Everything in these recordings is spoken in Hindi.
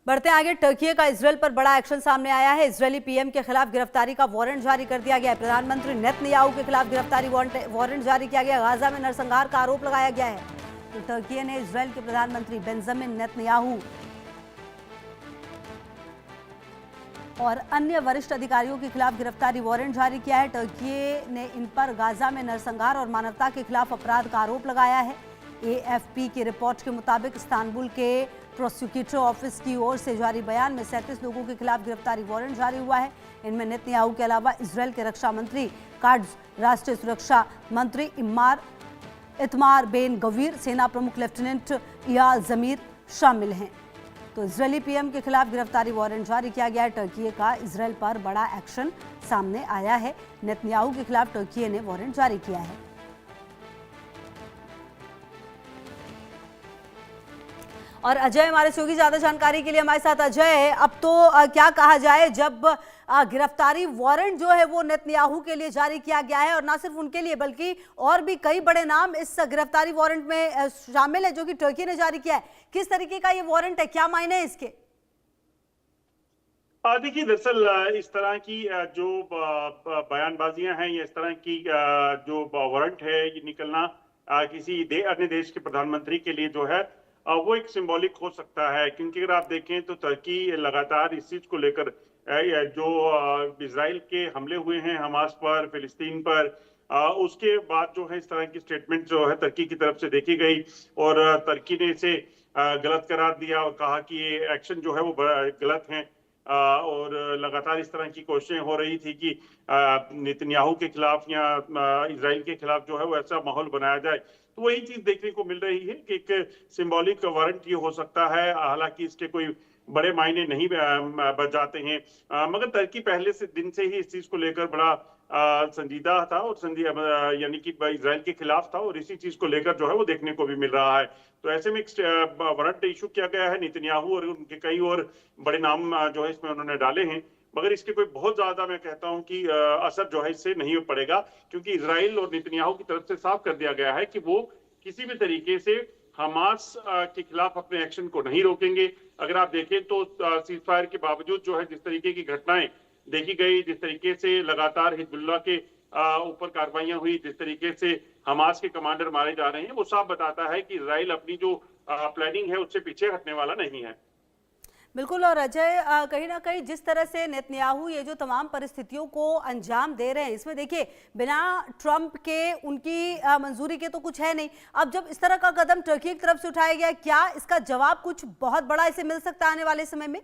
बढ़ते आगे, टर्की का इजराइल पर बड़ा एक्शन सामने आया है। इजरायली पीएम के खिलाफ गिरफ्तारी का वारंट जारी कर दिया गया है। प्रधानमंत्री नेतन्याहू के खिलाफ गिरफ्तारी वारंट जारी किया गया। गाजा में नरसंहार का आरोप लगाया गया है। तो टर्की ने इजराइल के प्रधानमंत्री बेंजामिन नेतन्याहू और अन्य वरिष्ठ अधिकारियों के खिलाफ गिरफ्तारी वारंट जारी किया है। टर्की ने इन पर गाजा में नरसंहार और मानवता के खिलाफ अपराध का आरोप लगाया है। एएफपी की रिपोर्ट के मुताबिक इस्तांबुल के प्रोसिक्यूटर ऑफिस की ओर से जारी बयान में 37 लोगों के खिलाफ गिरफ्तारी वारंट जारी हुआ है। इनमें नेतन्याहू के अलावा इजराइल के रक्षा मंत्री काड्स, राष्ट्रीय सुरक्षा मंत्री इतमार बेन गवीर, सेना प्रमुख लेफ्टिनेंट इयाल जमीर शामिल हैं। तो इजरायली पीएम के खिलाफ गिरफ्तारी वारंट जारी किया गया है। टर्की का इजराइल पर बड़ा एक्शन सामने आया है। नेतन्याहू के खिलाफ टर्की ने वारंट जारी किया है। और अजय हमारे सहयोगी ज्यादा जानकारी के लिए हमारे साथ अजय है। अब तो क्या कहा जाए, जब गिरफ्तारी वारंट जो है वो नेतन्याहू के लिए जारी किया गया है और ना सिर्फ उनके लिए बल्कि और भी कई बड़े नाम इस गिरफ्तारी वारंट में शामिल है जो कि टर्की ने जारी किया है। किस तरीके का ये वारंट है, क्या मायने है इसके? देखिए, दरअसल इस तरह की जो बयानबाजियां हैं या इस तरह की जो वारंट है ये निकलना किसी अन्य देश के प्रधानमंत्री के लिए जो है वो एक सिंबॉलिक हो सकता है, क्योंकि अगर आप देखें तो टर्की लगातार इस चीज को लेकर जो इजराइल के हमले हुए हैं हमास पर, फिलिस्तीन पर, उसके बाद जो है इस तरह की स्टेटमेंट जो है टर्की की तरफ से देखी गई और टर्की ने इसे गलत करार दिया और कहा कि ये एक्शन जो है वो गलत है। और लगातार इस तरह की कोशिशें हो रही थी कि नेतन्याहू के खिलाफ या इजराइल के खिलाफ जो है वो ऐसा माहौल बनाया जाए। तो वही चीज देखने को मिल रही है कि एक सिंबॉलिक वारंट ये हो सकता है, हालांकि इसके कोई बड़े मायने नहीं बच जाते हैं। मगर टर्की पहले से दिन से ही इस चीज को लेकर बड़ा संजीदा था और यानी कि इजराइल के खिलाफ था और इसी चीज को लेकर जो है वो देखने को भी मिल रहा है। तो ऐसे में एक वारंट इशू किया गया है। नेतन्याहू और उनके कई और बड़े नाम जो है इसमें उन्होंने डाले हैं, मगर इसके कोई बहुत ज्यादा मैं कहता हूं कि असर जो है इससे नहीं पड़ेगा, क्योंकि इजराइल और नेतन्याहू की तरफ से साफ कर दिया गया है कि वो किसी भी तरीके से हमास के खिलाफ अपने एक्शन को नहीं रोकेंगे। अगर आप देखें तो सीज फायर के बावजूद जो है जिस तरीके की घटनाएं देखी गई, जिस तरीके से लगातार हिजबुल्लाह के ऊपर कार्रवाइयां हुई, जिस तरीके से हमास के कमांडर मारे जा रहे हैं, वो साफ बताता है कि इजराइल अपनी जो प्लानिंग है उससे पीछे हटने वाला नहीं है। बिल्कुल। और अजय, कहीं ना कहीं जिस तरह से नेतन्याहू ये जो तमाम परिस्थितियों को अंजाम दे रहे हैं, इसमें देखिए बिना ट्रंप के उनकी मंजूरी के तो कुछ है नहीं। अब जब इस तरह का कदम टर्की की तरफ से उठाया गया, क्या इसका जवाब कुछ बहुत बड़ा इसे मिल सकता है आने वाले समय में?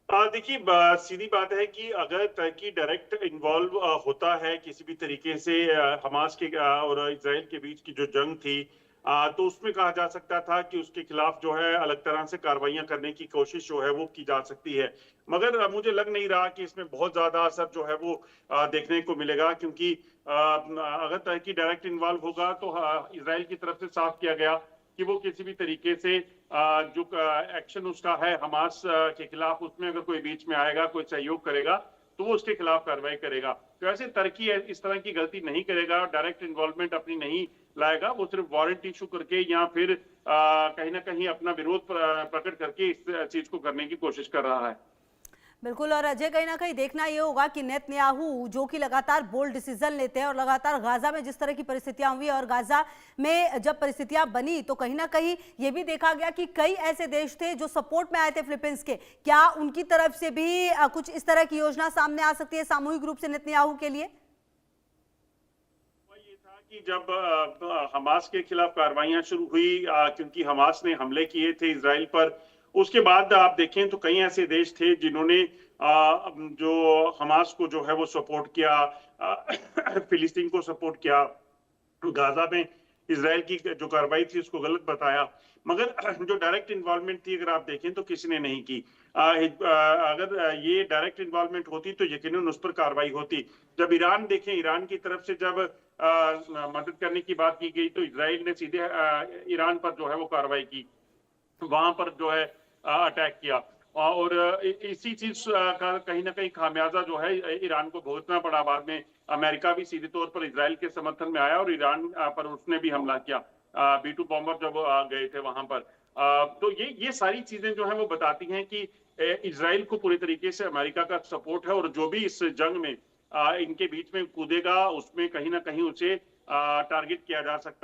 देखिए, सीधी बात है कि अगर टर्की डायरेक्ट इन्वॉल्व होता है किसी भी तरीके से हमास के और इजराइल के बीच की जो जंग थी, तो उसमें कहा जा सकता था कि उसके खिलाफ जो है अलग तरह से कार्रवाइयां करने की कोशिश जो है वो की जा सकती है। मगर मुझे लग नहीं रहा कि इसमें बहुत ज्यादा असर जो है वो देखने को मिलेगा, क्योंकि अगर टर्की डायरेक्ट इन्वॉल्व होगा तो इजराइल की तरफ से साफ किया गया कि वो किसी भी तरीके से जो एक्शन उसका है हमास के खिलाफ, उसमें अगर कोई बीच में आएगा, कोई सहयोग करेगा, तो वो उसके खिलाफ कार्रवाई करेगा। तो ऐसे टर्की इस तरह की गलती नहीं करेगा, डायरेक्ट इन्वॉल्वमेंट अपनी नहीं लाएगा। वो सिर्फ वारंट इशू करके या फिर कहीं ना कहीं अपना विरोध प्रकट करके इस चीज को करने की कोशिश कर रहा है। बिल्कुल। और अजय, कहीं ना कहीं देखना ये होगा कि नेतन्याहू जो कि लगातार बोल्ड डिसीजन लेते हैं और लगातार गाजा में जिस तरह की परिस्थितियां हुई और गाजा में जब परिस्थितियां बनी तो कहीं ना कहीं ये भी देखा गया कि कई ऐसे देश थे जो सपोर्ट में आए थे फिलीपींस के। क्या उनकी तरफ से भी कुछ इस तरह की योजना सामने आ सकती है सामूहिक रूप से नेतन्याहू के लिए? ये था कि जब हमास के खिलाफ कार्रवाइयां शुरू हुई, क्योंकि हमास ने हमले किए थे इजराइल पर, उसके बाद आप देखें तो कई ऐसे देश थे जिन्होंने जो हमास को जो है वो सपोर्ट किया, फिलिस्तीन को सपोर्ट किया, गाजा में इजराइल की जो कार्रवाई थी उसको गलत बताया। मगर जो डायरेक्ट इन्वॉल्वमेंट थी अगर आप देखें तो किसी ने नहीं की। अगर ये डायरेक्ट इन्वॉल्वमेंट होती तो यकीनन उस पर कार्रवाई होती। जब ईरान देखें, ईरान की तरफ से जब मदद करने की बात की गई तो इजराइल ने सीधे ईरान पर जो है वो कार्रवाई की, वहां पर जो है अटैक किया। और इसी चीज का कहीं ना कहीं खामियाजा जो है ईरान को भुगतना पड़ा। बाद में अमेरिका भी सीधे तौर पर इजराइल के समर्थन में आया और ईरान पर उसने भी हमला किया। B2 बॉम्बर जब गए थे वहां पर। तो ये सारी चीजें जो है वो बताती हैं कि इजराइल को पूरी तरीके से अमेरिका का सपोर्ट है, और जो भी इस जंग में इनके बीच में कूदेगा उसमें कहीं ना कहीं उसे टारगेट किया जा सकता है।